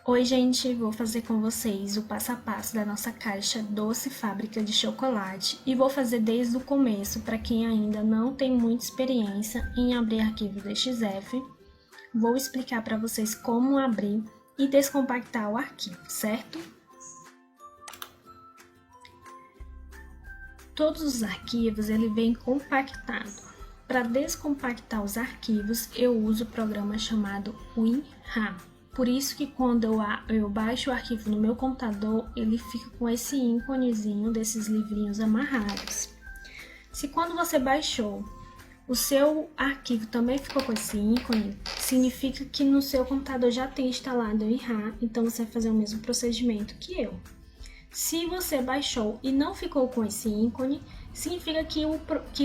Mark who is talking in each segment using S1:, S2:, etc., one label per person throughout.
S1: Oi, gente, vou fazer com vocês o passo a passo da nossa caixa doce fábrica de chocolate e vou fazer desde o começo para quem ainda não tem muita experiência em abrir arquivo DXF. Vou explicar para vocês como abrir e descompactar o arquivo, certo? Todos os arquivos ele vem compactado. Para descompactar os arquivos, eu uso o programa chamado WinRAR. Por isso que quando eu baixo o arquivo no meu computador, ele fica com esse íconezinho desses livrinhos amarrados. Se quando você baixou, o seu arquivo também ficou com esse ícone, significa que no seu computador já tem instalado o WinRAR, então você vai fazer o mesmo procedimento que eu. Se você baixou e não ficou com esse ícone, significa que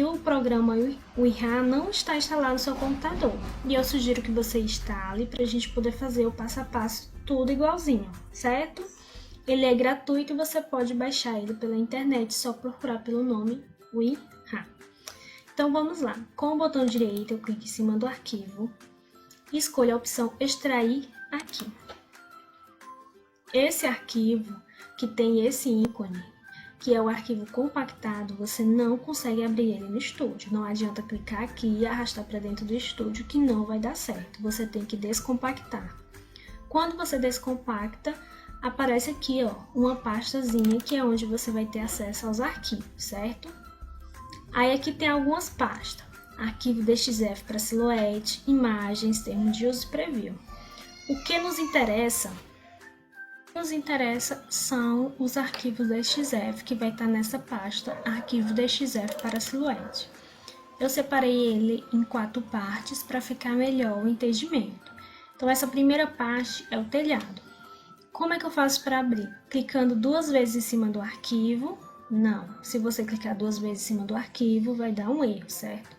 S1: o programa WinRAR não está instalado no seu computador. E eu sugiro que você instale para a gente poder fazer o passo a passo tudo igualzinho, certo? Ele é gratuito e você pode baixar ele pela internet, só procurar pelo nome WinRAR. Então vamos lá, com o botão direito eu clico em cima do arquivo e escolho a opção extrair arquivo. Esse arquivo que tem esse ícone, que é o arquivo compactado, você não consegue abrir ele no estúdio. Não adianta clicar aqui e arrastar para dentro do estúdio que não vai dar certo. Você tem que descompactar. Quando você descompacta, aparece aqui, ó, uma pastazinha que é onde você vai ter acesso aos arquivos, certo? Aí aqui tem algumas pastas. Arquivo DXF para silhuete, imagens, termos de uso e preview. O que nos interessa são os arquivos DXF, que vai estar nessa pasta, arquivo DXF para silhuete. Eu separei ele em 4 partes para ficar melhor o entendimento. Então, essa primeira parte é o telhado. Como é que eu faço para abrir? Clicando 2 vezes em cima do arquivo? Não. Se você clicar 2 vezes em cima do arquivo, vai dar um erro, certo?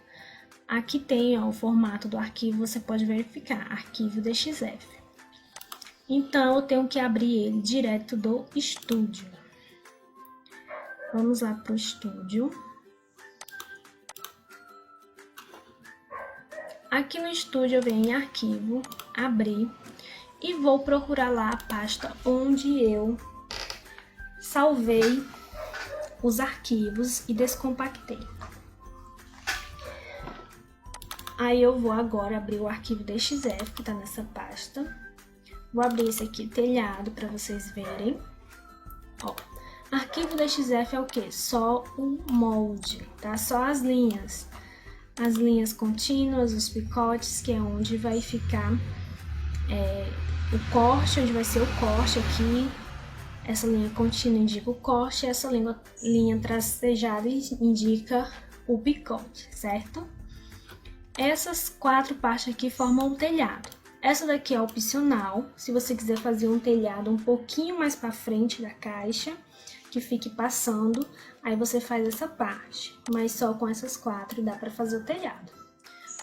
S1: Aqui tem, ó, o formato do arquivo, você pode verificar, arquivo DXF. Então, eu tenho que abrir ele direto do estúdio. Vamos lá para o estúdio. Aqui no estúdio eu venho em arquivo, abrir e vou procurar lá a pasta onde eu salvei os arquivos e descompactei. Aí eu vou agora abrir o arquivo DXF que está nessa pasta. Vou abrir esse aqui, telhado, para vocês verem. Ó, arquivo DXF é o que? Só o molde, tá? Só as linhas. As linhas contínuas, os picotes, que é onde vai ficar o corte, onde vai ser o corte aqui. Essa linha contínua indica o corte, e essa linha tracejada indica o picote, certo? Essas 4 partes aqui formam o telhado. Essa daqui é opcional, se você quiser fazer um telhado um pouquinho mais para frente da caixa, que fique passando, aí você faz essa parte, mas só com essas 4 dá para fazer o telhado.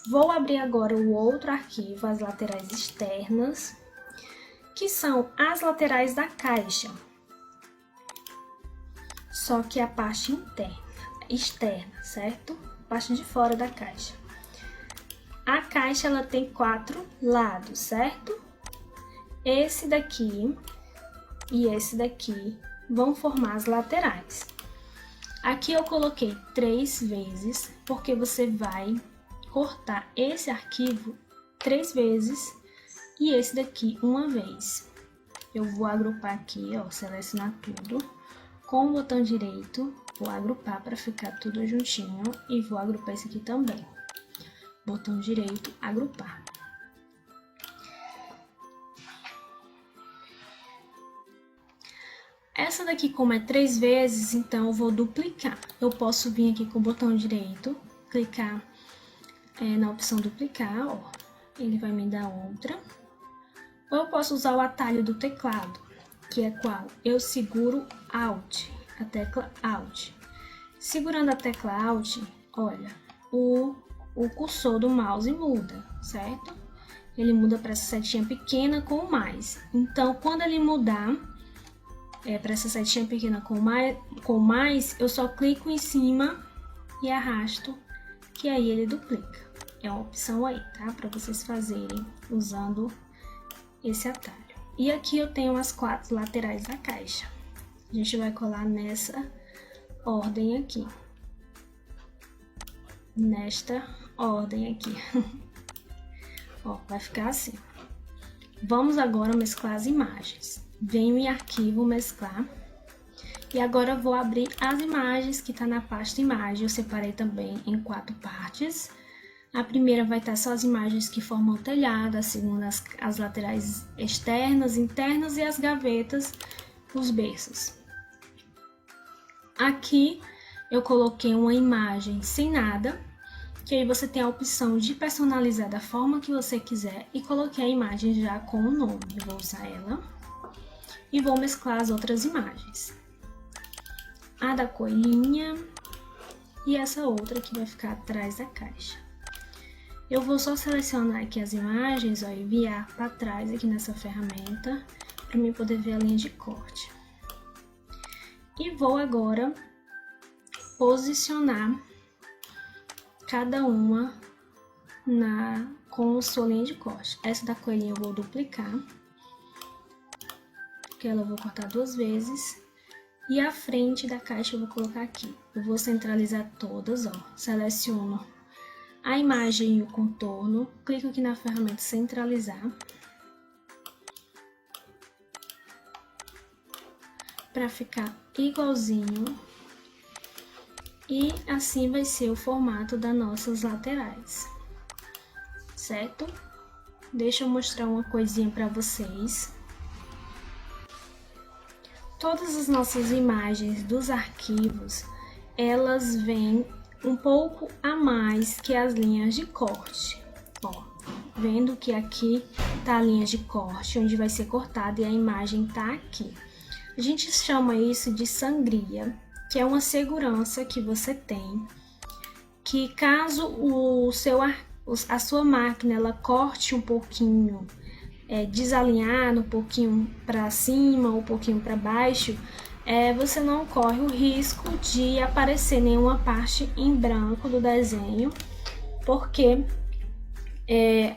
S1: Vou abrir agora o outro arquivo, as laterais externas, que são as laterais da caixa, só que a parte externa, certo? Parte de fora da caixa. A caixa ela tem 4 lados, certo? Esse daqui e esse daqui vão formar as laterais. Aqui eu coloquei 3 vezes, porque você vai cortar esse arquivo 3 vezes e esse daqui uma vez. Eu vou agrupar aqui, ó, selecionar tudo. Com o botão direito, vou agrupar para ficar tudo juntinho e vou agrupar esse aqui também. Botão direito, agrupar. Essa daqui, como é 3 vezes, então eu vou duplicar. Eu posso vir aqui com o botão direito, clicar na opção duplicar, ó. Ele vai me dar outra. Ou eu posso usar o atalho do teclado, que é qual? Eu seguro Alt, a tecla Alt. Segurando a tecla Alt, olha, o cursor do mouse muda, certo? Ele muda para essa setinha pequena com mais. Então, quando ele mudar para essa setinha pequena com mais, eu só clico em cima e arrasto, que aí ele duplica. É uma opção aí, tá? Para vocês fazerem usando esse atalho. E aqui eu tenho as 4 laterais da caixa. A gente vai colar nessa ordem aqui. Nesta ordem aqui. Ó, vai ficar assim. Vamos agora mesclar as imagens. Venho em arquivo, mesclar. E agora eu vou abrir as imagens que tá na pasta imagem. Eu separei também em 4 partes. A primeira vai estar só as imagens que formam o telhado, a segunda as laterais externas, internas e as gavetas, os berços. Aqui eu coloquei uma imagem sem nada, que aí você tem a opção de personalizar da forma que você quiser, e coloquei a imagem já com o nome. Eu vou usar ela e vou mesclar as outras imagens. A da coelhinha e essa outra que vai ficar atrás da caixa. Eu vou só selecionar aqui as imagens, ó, enviar para trás aqui nessa ferramenta, para mim poder ver a linha de corte. E vou agora posicionar cada uma com sua linha de corte. Essa da coelhinha eu vou duplicar, porque ela eu vou cortar 2 vezes. E a frente da caixa eu vou colocar aqui. Eu vou centralizar todas, ó. Seleciono a imagem e o contorno, clico aqui na ferramenta centralizar, para ficar igualzinho, e assim vai ser o formato das nossas laterais, certo? Deixa eu mostrar uma coisinha para vocês. Todas as nossas imagens dos arquivos, elas vêm um pouco a mais que as linhas de corte. Ó, vendo que aqui tá a linha de corte, onde vai ser cortada, e a imagem tá aqui. A gente chama isso de sangria, que é uma segurança que você tem, que caso a sua máquina ela corte um pouquinho, desalinhado, um pouquinho para cima, um pouquinho para baixo, você não corre o risco de aparecer nenhuma parte em branco do desenho, porque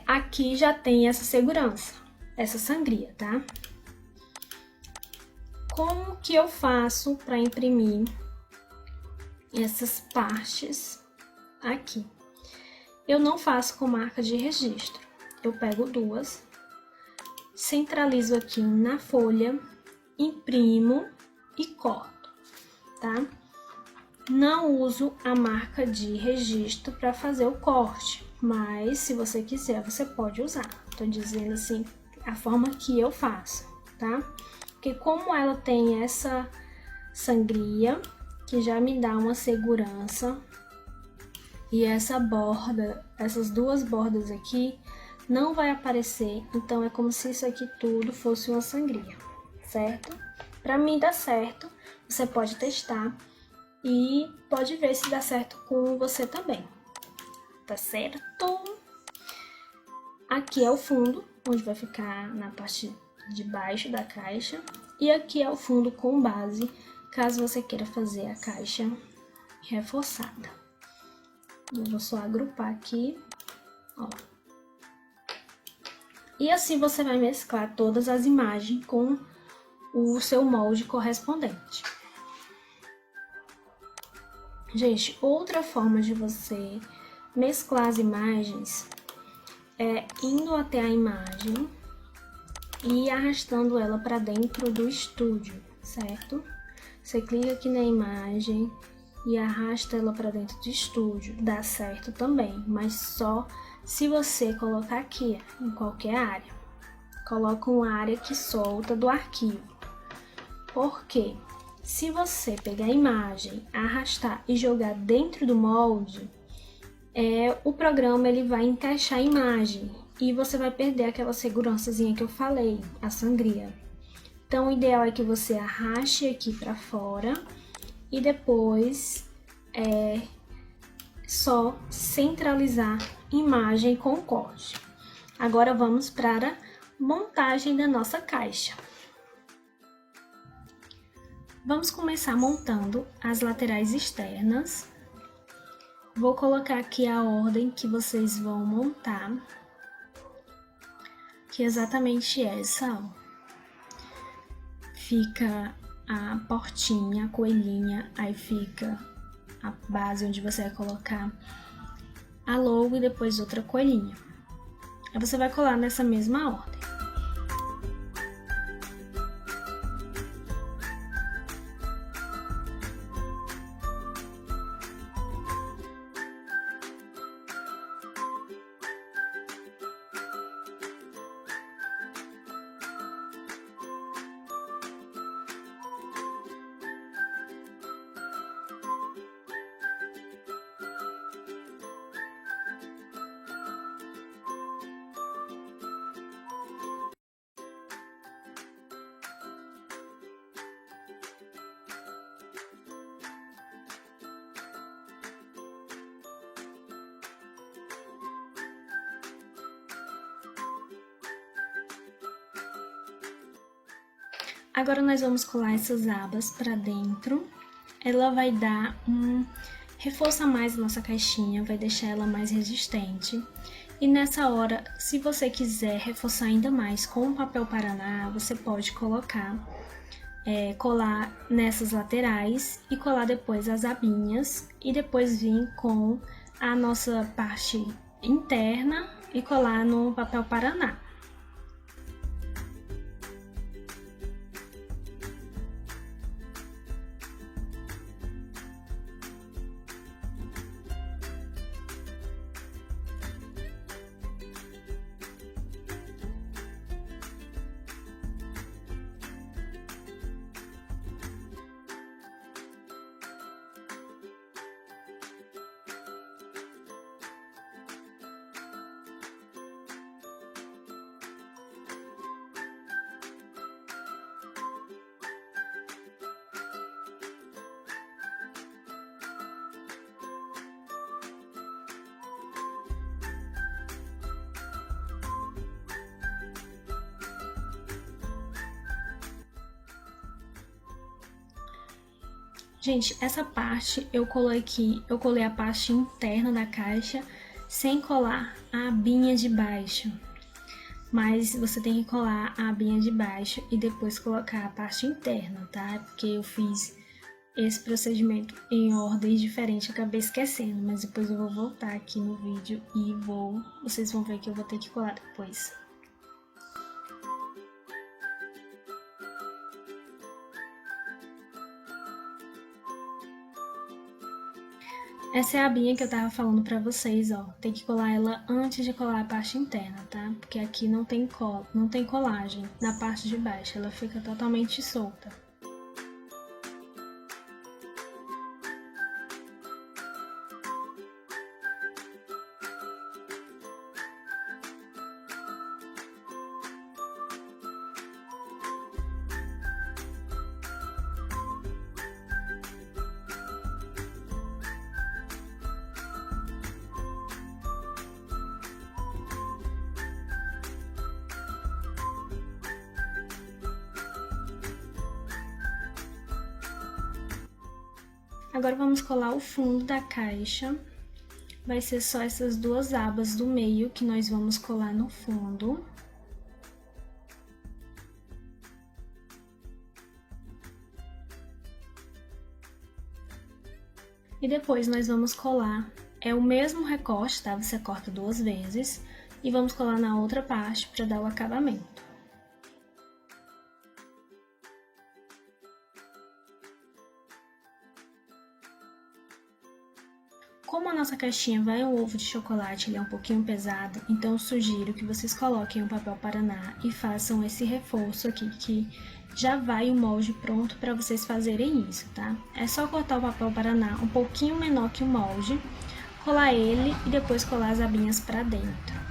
S1: aqui já tem essa segurança, essa sangria, tá? Como que eu faço para imprimir essas partes aqui? Eu não faço com marca de registro. Eu pego 2, centralizo aqui na folha, imprimo e corto, tá? Não uso a marca de registro para fazer o corte, mas se você quiser, você pode usar. Tô dizendo assim, a forma que eu faço, tá? Porque como ela tem essa sangria, que já me dá uma segurança, e essa borda, essas 2 bordas aqui, não vai aparecer, então é como se isso aqui tudo fosse uma sangria, certo? Para mim dá certo, você pode testar e pode ver se dá certo com você também, tá certo? Aqui é o fundo, onde vai ficar na parte de baixo da caixa, e aqui é o fundo com base, caso você queira fazer a caixa reforçada. Eu vou só agrupar aqui, ó. E assim você vai mesclar todas as imagens com o seu molde correspondente. Gente, outra forma de você mesclar as imagens é indo até a imagem e arrastando ela para dentro do estúdio, certo? Você clica aqui na imagem e arrasta ela para dentro do estúdio. Dá certo também, mas só se você colocar aqui em qualquer área. Coloca uma área que solta do arquivo. Porque se você pegar a imagem, arrastar e jogar dentro do molde, o programa ele vai encaixar a imagem e você vai perder aquela segurançazinha que eu falei, a sangria. Então o ideal é que você arraste aqui para fora e depois só centralizar imagem com corte. Agora vamos para a montagem da nossa caixa. Vamos começar montando as laterais externas. Vou colocar aqui a ordem que vocês vão montar, que é exatamente essa, ó. fica a portinha, a coelhinha, aí fica a base onde você vai colocar a logo e depois outra coelhinha. Aí você vai colar nessa mesma ordem. Agora nós vamos colar essas abas para dentro. Ela vai dar um reforço a mais na nossa caixinha, vai deixar ela mais resistente. E nessa hora, se você quiser reforçar ainda mais com o papel Paraná, você pode colocar, colar nessas laterais e colar depois as abinhas e depois vir com a nossa parte interna e colar no papel Paraná. Gente, essa parte eu colei a parte interna da caixa sem colar a abinha de baixo. Mas você tem que colar a abinha de baixo e depois colocar a parte interna, tá? Porque eu fiz esse procedimento em ordens diferentes, acabei esquecendo, mas depois eu vou voltar aqui no vídeo e vocês vão ver que eu vou ter que colar depois. Essa é a abinha que eu tava falando pra vocês, ó. Tem que colar ela antes de colar a parte interna, tá? Porque aqui não tem colagem na parte de baixo, ela fica totalmente solta. Agora vamos colar o fundo da caixa. Vai ser só essas duas abas do meio que nós vamos colar no fundo. E depois nós vamos colar, é o mesmo recorte, tá? Você corta duas vezes e vamos colar na outra parte para dar o acabamento. Como a nossa caixinha vai um ovo de chocolate, ele é um pouquinho pesado, então eu sugiro que vocês coloquem o papel Paraná e façam esse reforço aqui, que já vai o molde pronto para vocês fazerem isso, tá? É só cortar o papel Paraná um pouquinho menor que o molde, colar ele e depois colar as abinhas para dentro.